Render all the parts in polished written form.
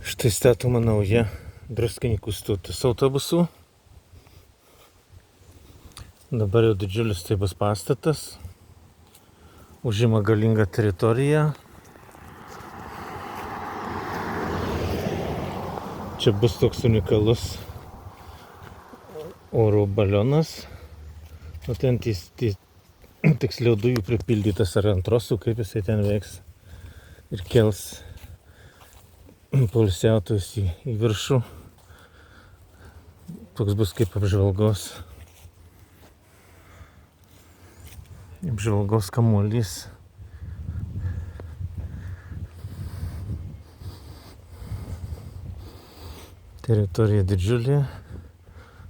Štai statoma nauja Druskininkų stotis autobusų. Dabar jau didžiulis tai bus pastatas. Užima galingą teritoriją. Čia bus toks unikalus oro balionas. O ten tiksliau dujų pripildytas ar antrosų, kaip jisai ten veiks. Ir kels poilsiautojus į viršų. Toks bus kaip apžvalgos kamuolys. Teritorija didžiulė,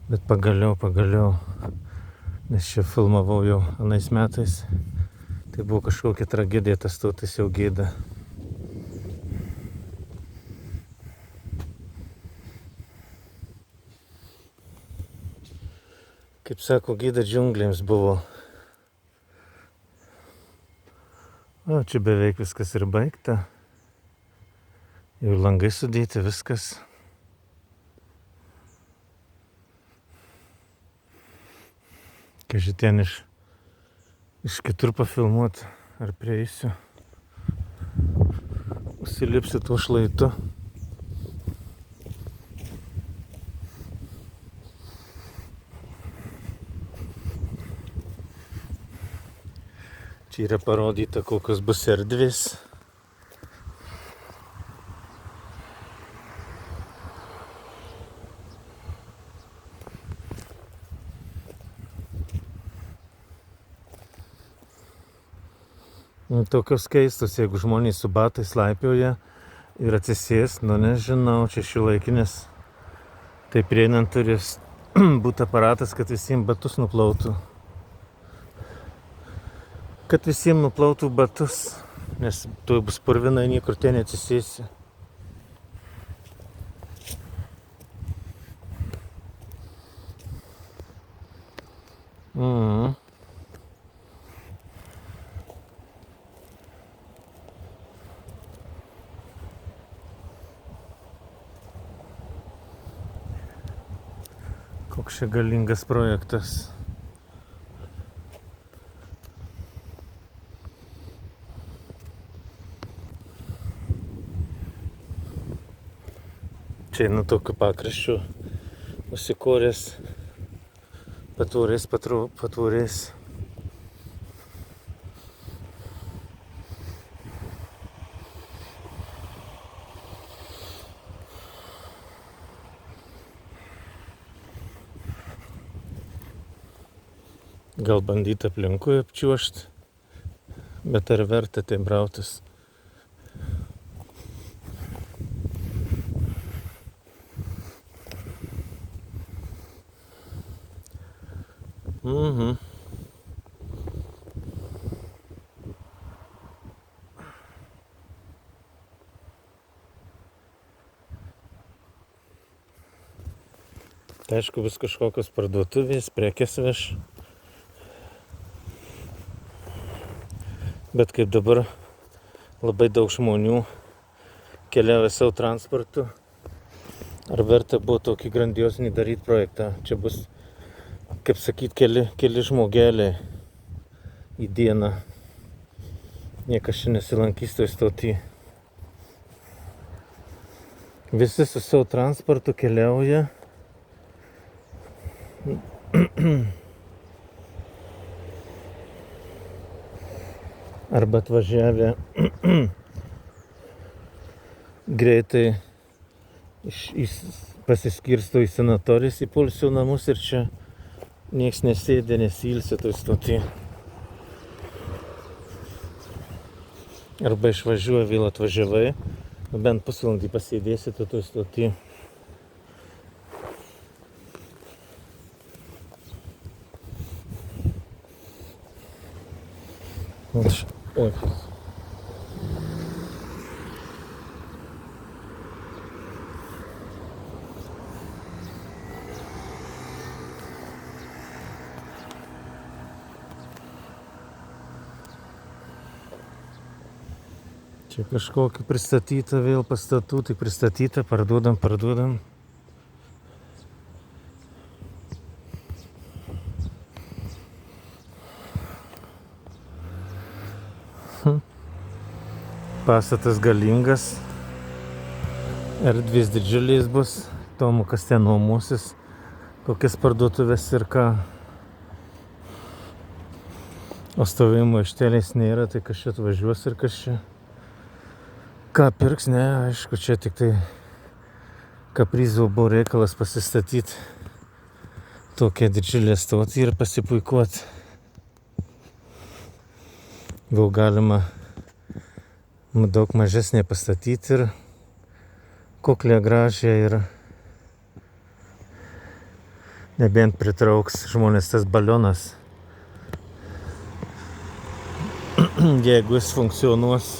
bet pagaliau, nes čia filmavau jau anais metais, tai buvo kažkokia tragedija, tas stotis jau gėda. Kaip sako, gėda džiunglėms buvo. O čia beveik viskas ir baigta. Jau langai sudėti, viskas. Kažin iš kitur pafilmuot, ar prieisiu. Užsilipsiu tuo šlaitu. Čia yra parodyta, kokios bus erdvės. Tokios keistos, jeigu žmonės su batais laipioja ir atsisės, nežinau, čia šiuolaikinis. Tai prieinant turės būti aparatas, kad visiems batus nuplautų. Kad visiems nuplautų batus, nes tu bus purvinai, niekur ten neatsisėsi. Koks čia galingas projektas. Čia nuo tokių pakraščių užsikorės, patvorės. Gal bandyti aplinkui apčiuošti, bet ar verta tai brautis? Tai aišku, bus kažkokios parduotuvės, prekės veš. Bet kaip dabar labai daug žmonių keliauja savo transportu, ar verta buvo tokį grandiozinį daryti projektą? Čia bus, kaip sakyt, keli žmogeliai į dieną. Niekas čia nesilankys toj stoty. Visi su savo transportu keliauja. Arba atvažiavę greitai pasiskirsto į sanatorijas, į poilsio namus ir čia nieks nesėdė, nesilsi toj stoty. Arba išvažiuoja, vėl atvažiavai, bent pusvalandį pasėdėsi toj stoty. Oi. Čia kažkokia pristatyta vėl pastatų, tai pristatyta, parduodam. Pastatas galingas, erdvės didžiulės bus, įdomu, kas ten nuomosis, kokias parduotuvės ir ką. O stovėjimo aikštelės nėra, tai kas čia atvažiuos ir kas čia ką pirks, ne, aišku, čia tik tai kaprizų buvo reikalas pasistatyti tokią didžiulę stotį ir pasipuikuoti. Gal galima daug mažesnė pastatyti ir kuklę gražią ir nebent pritrauks žmonės tas balionas. Jeigu jis funkcionuos.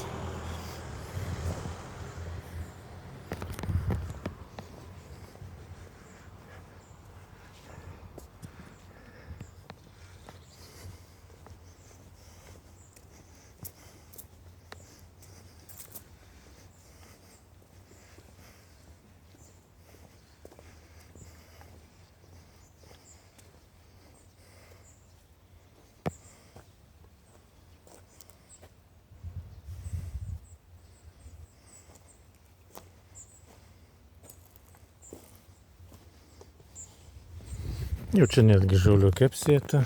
Jau čia netgi žoliukė apsėta.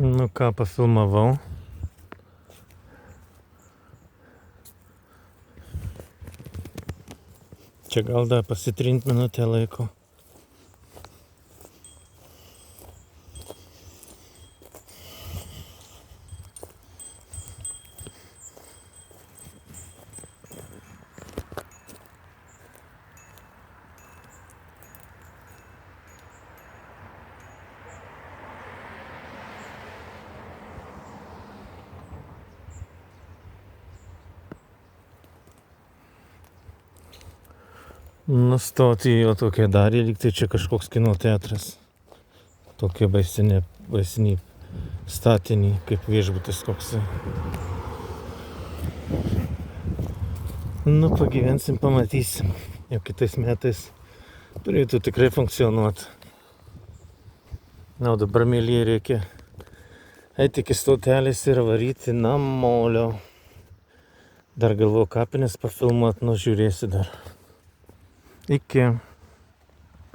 Nu ką, pafilmavau. Čia gal dar pasitrint minutę laiko. Nustoti jo tokia darė, lyg tai čia kažkoks kino teatras. Tokie baisiniai statiniai, kaip viešbutis koks. Nu, pagyvensim, pamatysim. Jau kitais metais turėtų tikrai funkcionuoti. Na, o dabar, mėlyje, reikia eiti iki stotelės ir varyti namolio. Dar galvoju kapines pafilmuoti, nu žiūrėsiu dar. Iki.